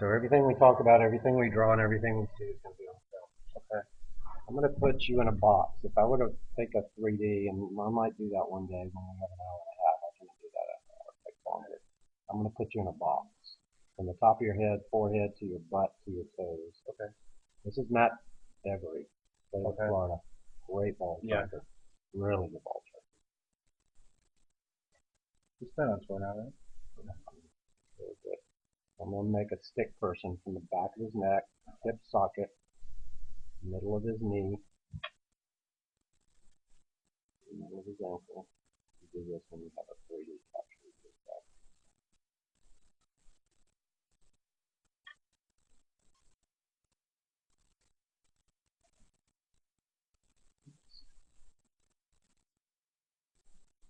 So everything we talk about, everything we draw, and everything we see is going to be on film. Okay. I'm going to put you in a box. If I were to take a 3D, and I might do that one day when we have an hour and a half, I can do that after an hour, take longer. I'm going to put you in a box. From the top of your head, forehead, to your butt, to your toes. Okay. This is Matt Every, state of Okay. Florida. Great ball Yeah. striker. Really good ball striker. He's been on tour now, right? Really good. I'm going to make a stick person from the back of his neck, hip socket, middle of his knee, middle of his ankle. You do this when you have a 3D capture of this stuff.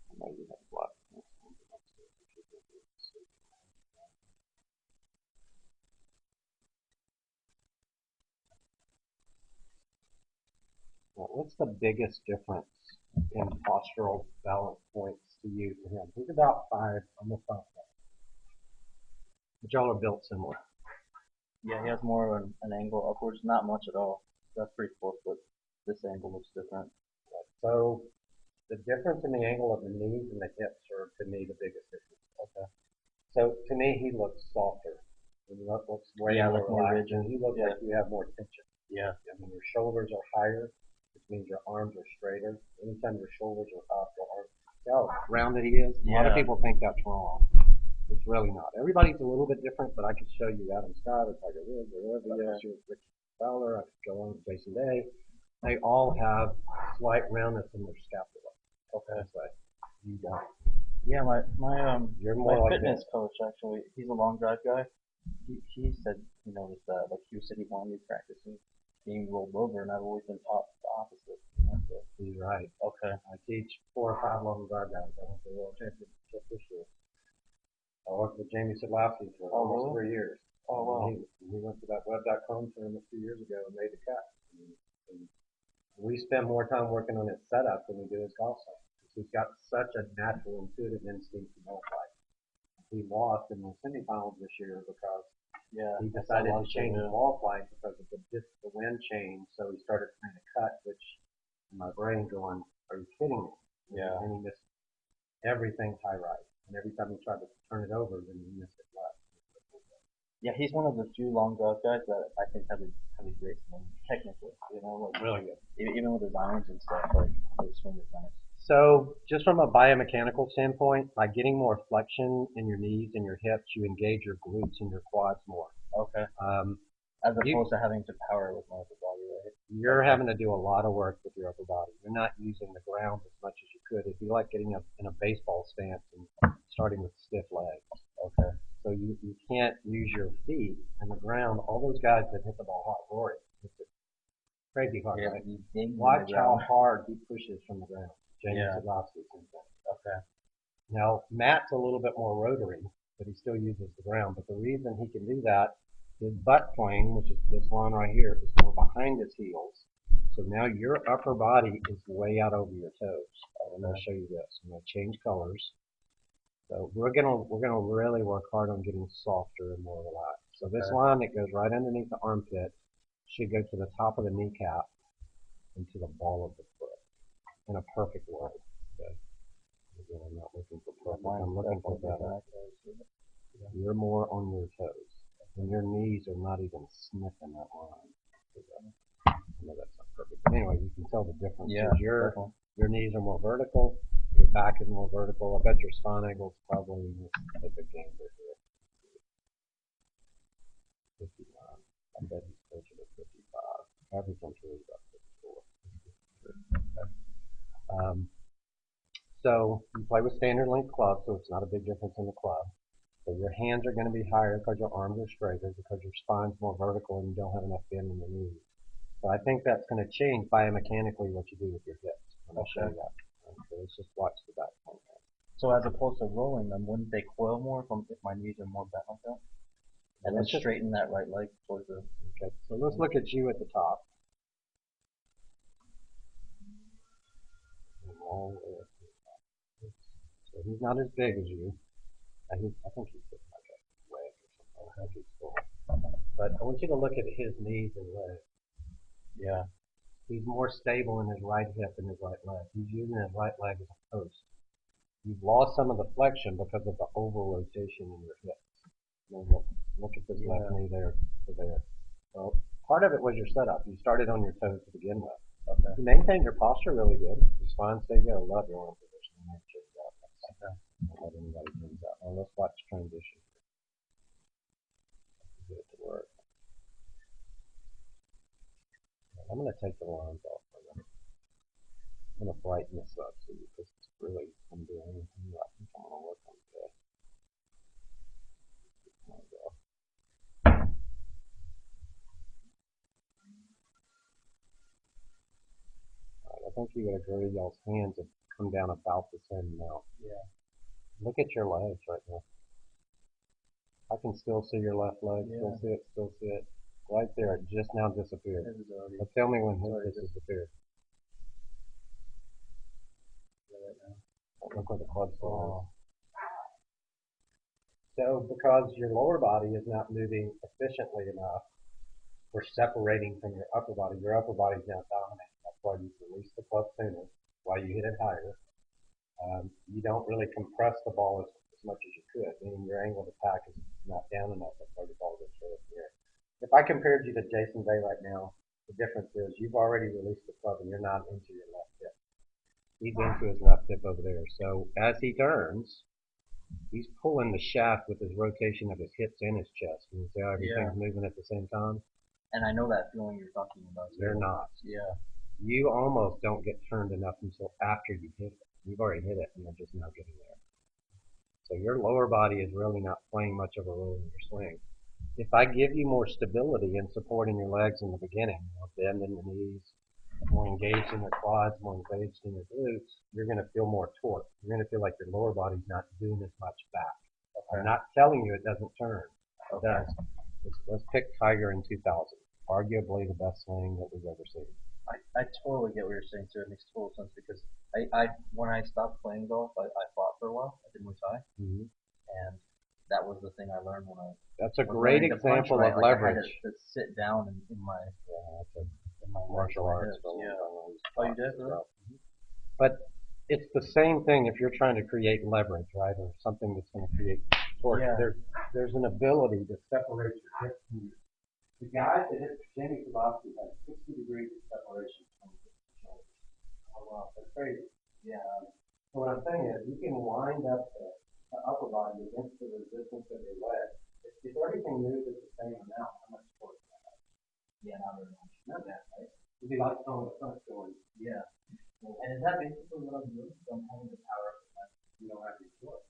I know you have blood. Now, what's the biggest difference in postural balance points to you to him? He's about 5, almost 5. But y'all are built similar. Yeah, he has more of an angle upwards, not much at all. That's pretty close, but this angle looks different. So the difference in the angle of the knees and the hips are, to me, the biggest difference. Okay. So to me, he looks softer. He looks way Yeah, more like more relaxed, rigid. and he looks Yeah. like you have more tension. Yeah. I mean, your shoulders are higher, which means your arms are straighter. Anytime your shoulders are up, your arms. Oh, rounded he is. A lot of Yeah. people think that's wrong. It's really not. Everybody's a little bit different, but I could show you Adam Scott or Tiger Woods or whoever else, Ricky Fowler. I could go on with Jason Day. They all have slight roundness in their scapula. Okay. That's right. You don't. Yeah, my You're my more like fitness this. coach actually, he's a long drive guy. He said he noticed that like he said he wanted me practicing being rolled over, and I've always been taught the opposite. You know, so. He's right. Okay. I teach 4 or 5 long drive guys. I went to the World Championship this year. I worked with Jamie Sadlowski for almost really? 3 years. Oh wow. He went to that web.com tournament 2 years ago and made the cut. And we spend more time working on his setup than we do his golf swing. He's got such a natural, intuitive instinct to ball flight. He lost in the semifinals this year because Yeah. he decided to change his ball flight because of the wind change. So he started trying to cut, which in my brain going, "Are you kidding me?" Yeah. And he missed everything high right. And every time he tried to turn it over, then he missed it left. Yeah, he's one of the few long drive guys that I think have a great swing technically. You know, like Really good. even with his irons and stuff, like his swing is nice. So, just from a biomechanical standpoint, by getting more flexion in your knees and your hips, you engage your glutes and your quads more. Okay. Um, As opposed to having to power with my upper body, right? You're having to do a lot of work with your upper body. You're not using the ground as much as you could. It'd be like getting in a baseball stance and starting with stiff legs. Okay. So you can't use your feet and the ground. All those guys that hit the ball hard, Rory, hits it crazy hard, Yeah, right? you dig Watch how ground. hard he pushes from the ground. Jamie Yeah. Sadlowski, same thing. Okay. Now, Matt's a little bit more rotary, but he still uses the ground. But the reason he can do that, his butt plane, which is this line right here, is more behind his heels. So now your upper body is way out over your toes. I'm going to show you this. I'm going to change colors. So we're gonna really work hard on getting softer and more relaxed. So this line that goes right underneath the armpit should go to the top of the kneecap and to the ball of the foot in a perfect world. Okay. Again, I'm not looking for perfect. I'm looking for better. You're more on your toes, and your knees are not even sniffing that line. I know that's not perfect, but anyway, you can tell the difference. Yeah, Your knees are more vertical, your back is more vertical. I bet your spine angle is probably a big ganger here. 59. I bet he's closer to 55. Average on tour is about 54. Okay. So you play with standard length clubs, so it's not a big difference in the club. So your hands are going to be higher because your arms are straighter, because your spine's more vertical and you don't have enough bend in the knees. So I think that's going to change biomechanically what you do with your hips. I'm going to show you that. So let's just watch the back. So as opposed to rolling them, wouldn't they coil more if my knees are more bent like that? And then straighten that right leg towards the. Okay, so let's look at you at the top. So he's not as big as you. I think he's sitting like a wedge or something. I think he's full. But I want you to look at his knees and legs. Yeah. He's more stable in his right hip than his right leg. He's using his right leg as a post. You've lost some of the flexion because of the over rotation in your hips. Now look at this left knee there to there. Well, part of it was your setup. You started on your toes to begin with. Okay. You maintained your posture really good. Your spine stayed good. I love your arm position. You never change out. Okay. Don't let anybody change out. Now let's watch transition. Get it to work. I'm going to take the lines off for a minute. I'm going to brighten this up so because it's really, I'm doing anything. I think I'm going to work on this. There we go. I think you would agree y'all's hands have come down about the same amount. Yeah. Look at your legs right now. I can still see your left leg, Yeah. still see it. Right there, it just now disappeared. It was already But tell me when already his disappeared. right now. Look where the club still is. Oh. So because your lower body is not moving efficiently enough for separating from your upper body is now dominating. That's why you release the club sooner, why you hit it higher. You don't really compress the ball as much as you could, meaning your angle of attack is not down enough. That's why your ball goes straight up in the air. If I compared you to Jason Day right now, the difference is you've already released the club and you're not into your left hip. He's into his left hip over there. So as he turns, he's pulling the shaft with his rotation of his hips and his chest. You see how everything's moving at the same time? And I know that feeling you're talking about. They're not. Yeah. You almost don't get turned enough until after you hit it. You've already hit it and you're just now getting there. So your lower body is really not playing much of a role in your swing. If I give you more stability and support in your legs in the beginning, bending the knees, more engaged in the quads, more engaged in your glutes, you're going to feel more torque. You're going to feel like your lower body's not doing as much back. Okay. I'm not telling you it doesn't turn. It does. Let's pick Tiger in 2000. Arguably the best swing that we've ever seen. I totally get what you're saying too. It makes total sense because I when I stopped playing golf, I fought for a while. I did Muay Thai, and that was the thing I learned when I. That's a great example of leverage. I had to sit down in my. In my martial arts. Yeah. Oh, you did? Really? But it's the same thing if you're trying to create leverage, right, or something that's going to create torque. Yeah. There's an ability to separate your hips from your. The guys that hit Jamie Kowalski had 60 degrees of separation from the shoulders. Oh wow, that's crazy. Yeah. So what I'm saying is, you can wind up the upper body against the resistance of your leg. If everything moves at the same amount, how much torque do I have? Yeah, not very much. Not that, right? It'd be like throwing a front going. Yeah. And is that basically what I'm doing? So I'm having the power of the front. You don't have your torque.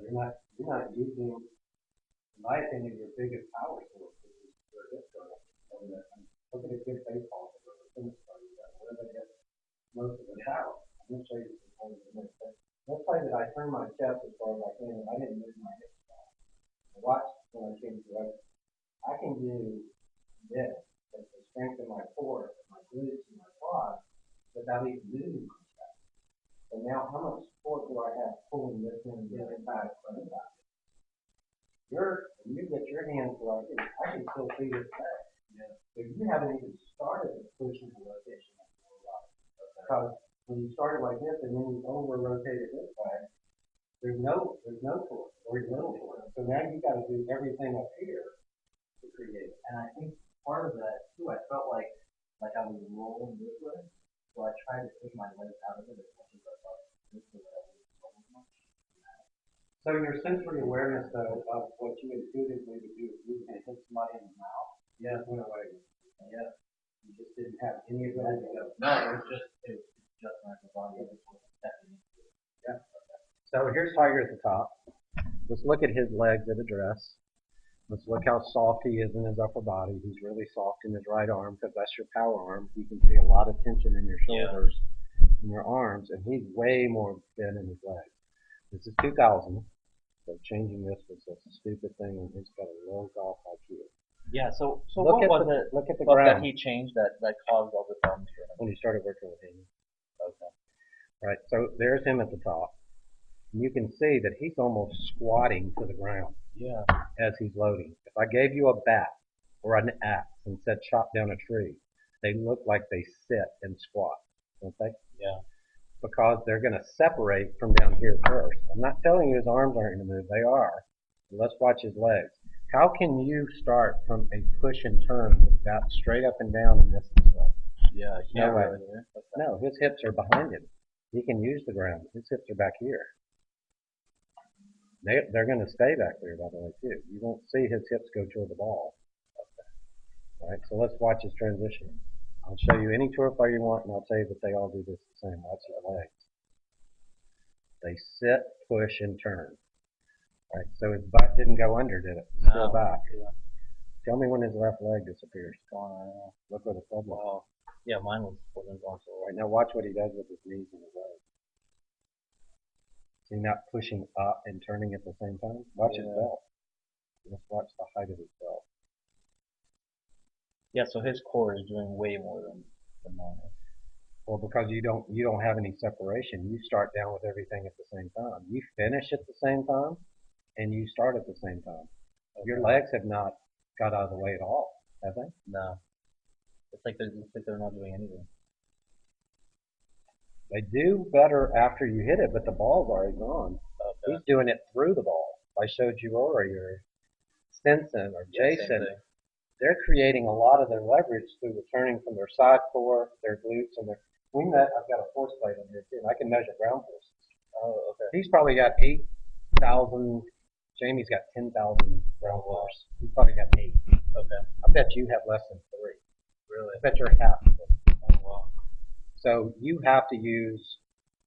You're not using, in my opinion, your biggest power source, which is your hip curl. Look at a good baseball player or tennis player. Where they get most of their power. I'm going to show you some points in this. Let's say that I turn my chest as far as I can and I didn't move my hips at all. Watch when I change direction. I can do this, but the strength of my core, my glutes, and my quads, without even moving my chest. And now, how much support do I have pulling this in and getting back from the back? When you get your hands like this, I can still see this back. Yeah. So you haven't even started the pushing the rotation of the lower body. Because when you started like this and then you over rotated this way, there's no torque or little torque. So now you got to do everything up here to create it. And I think part of that too, I felt like I was rolling this way, so I tried to take my legs out of it as much as I thought this way I wouldn't roll as much. So your sensory awareness though of what you intuitively would do if you were going to hit somebody in the mouth, went away. Yeah. You just didn't have any ability to go. No, it was just my body. It was stepping into it. Yeah. Okay. So here's Tiger at the top. Let's look at his legs at address. Let's look how soft he is in his upper body. He's really soft in his right arm because that's your power arm. You can see a lot of tension in your shoulders and your arms, and he's way more thin in his legs. This is 2000, so changing this was a stupid thing, and he's got a low golf IQ. Yeah, so Look what was it? Look at the that ground. he changed that caused all the problems for him? When he started working with him. Okay. Right, so there's him at the top. And you can see that he's almost squatting to the ground. Yeah. As he's loading. If I gave you a bat or an axe and said chop down a tree, they look like they sit and squat, don't they? Yeah. Because they're going to separate from down here first. I'm not telling you his arms aren't going to move. They are. Let's watch his legs. How can you start from a push and turn with that straight up and down and this way? Yeah, I No can't way. really. Yeah. No, his hips are behind him. He can use the ground. His hips are back here. They're going to stay back there, by the way, too. You won't see his hips go toward the ball. All right, so let's watch his transition. I'll show you any tour play you want, and I'll tell you that they all do this the same. Watch his legs. They sit, push, and turn. All right, so his butt didn't go under, did it? Still No. back. Yeah. Tell me when his left leg disappears. Gone right now. Look where the club was. Oh. Yeah, mine wasn't going so All well. right, now watch what he does with his knees and his legs. Is he not pushing up and turning at the same time? Watch his Yeah. belt. Let's watch the height of his belt. Yeah, so his core is doing way more than mine. Well, because you don't have any separation. You start down with everything at the same time. You finish at the same time, and you start at the same time. Your legs have not got out of the way at all, have they? No. It's like they're not doing anything. They do better after you hit it, but the ball's already gone. Okay. He's doing it through the ball. I showed you Rory or Stinson or Yeah, same Jason. thing. They're creating a lot of their leverage through the turning from their side core, their glutes, and their. I've got a force plate in here too, and I can measure ground forces. Oh, okay. He's probably got 8,000. Jamie's got 10,000 ground force. He's probably got 8. Okay. I bet you have less than 3. Really? I bet you're half. Oh, wow. So you have to use,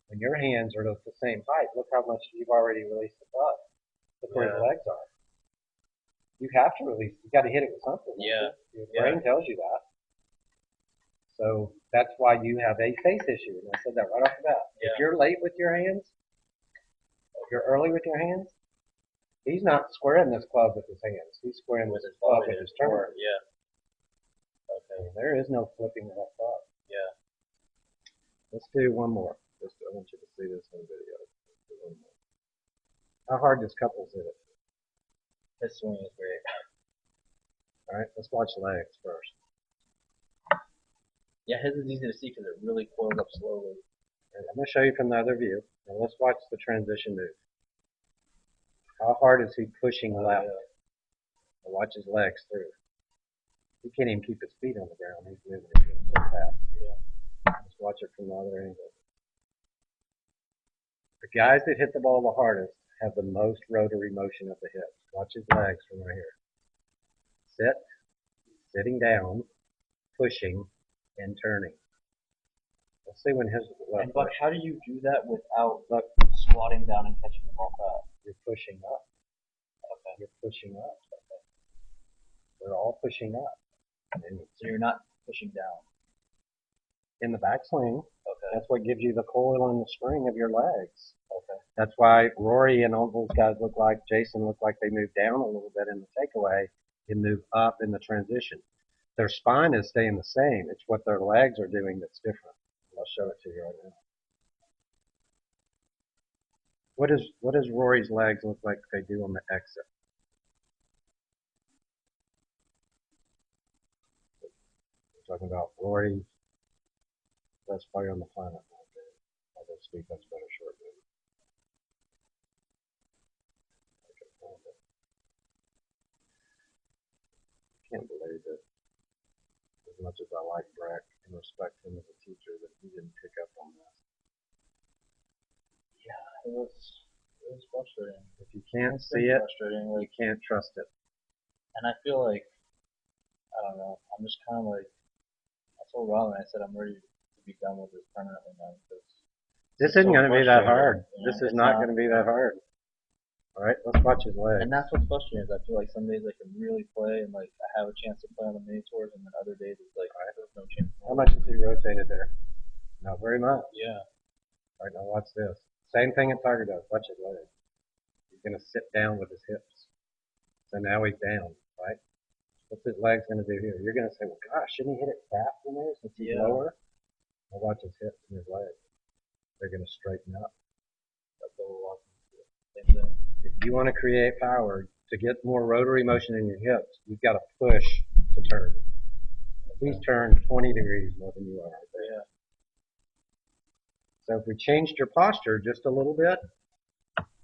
when your hands are at the same height, look how much you've already released the butt. Look where his Yeah. legs are. You have to release. You got to hit it with something. Yeah. Your brain tells you that. So that's why you have a face issue. And I said that right off the bat. Yeah. If you're late with your hands, if you're early with your hands, he's not squaring this club with his hands. He's squaring With this his club body. with his turn. Yeah. Okay. There is no flipping of that club. Yeah. Let's do one more. I want you to see this in video. Let's do one more. How hard does Couples hit it? His swing is great. All right, let's watch legs first. Yeah, his is easy to see because it really coils up slowly. And I'm going to show you from the other view. Now let's watch the transition move. How hard is he pushing left? And watch his legs through. He can't even keep his feet on the ground. He's moving it so fast. Yeah. Let's watch it from the other angle. The guys that hit the ball the hardest have the most rotary motion of the hips. Watch his legs from right here. Sit, sitting down, pushing, and turning. Let's see when his left. But how do you do that without Look, squatting down and catching the ball back? you're pushing up. Okay. You're pushing up. Okay. They're all pushing up. And So you're not pushing down. in the backswing, Okay. that's what gives you the coil and the spring of your legs. Okay. That's why Rory and all those guys look like Jason look like they move down a little bit in the takeaway and move up in the transition. Their spine is staying the same. It's what their legs are doing that's different. I'll show it to you right now. What does Rory's legs look like they do on the exit? We're talking about Rory, best player on the planet. I'll go speak. That's better short movie. I can't believe it. As much as I like Breck and respect him as a teacher, that he didn't pick up on this. Yeah, it was frustrating. If you can't It's see been it, frustrating. you Like, can't trust it. and I feel like I don't know. I'm just kind of like I told Robin. I said I'm ready to be done with this permanently now because This so isn't going to be that hard. frustrating, you know, This is it's not not. going to be that hard. All right, let's watch his legs. And that's what's frustrating is I feel like some days I can really play and like I have a chance to play on the mini tours, and then other days it's like there's no chance. How much has he rotated there? Not very much. Yeah. All right, now watch this. Same thing that Tiger does. Watch his legs. He's going to sit down with his hips. So now he's down, right? What's his legs going to do here? You're going to say, well, gosh, shouldn't he hit it fast in there since he's Yeah. lower? Now watch his hips and his legs. They're going to straighten up. That's what we're watching. Same thing. If you want to create power to get more rotary motion in your hips, you've got to push to turn. He's turned 20 degrees more than you are right there. Yeah. So if we changed your posture just a little bit,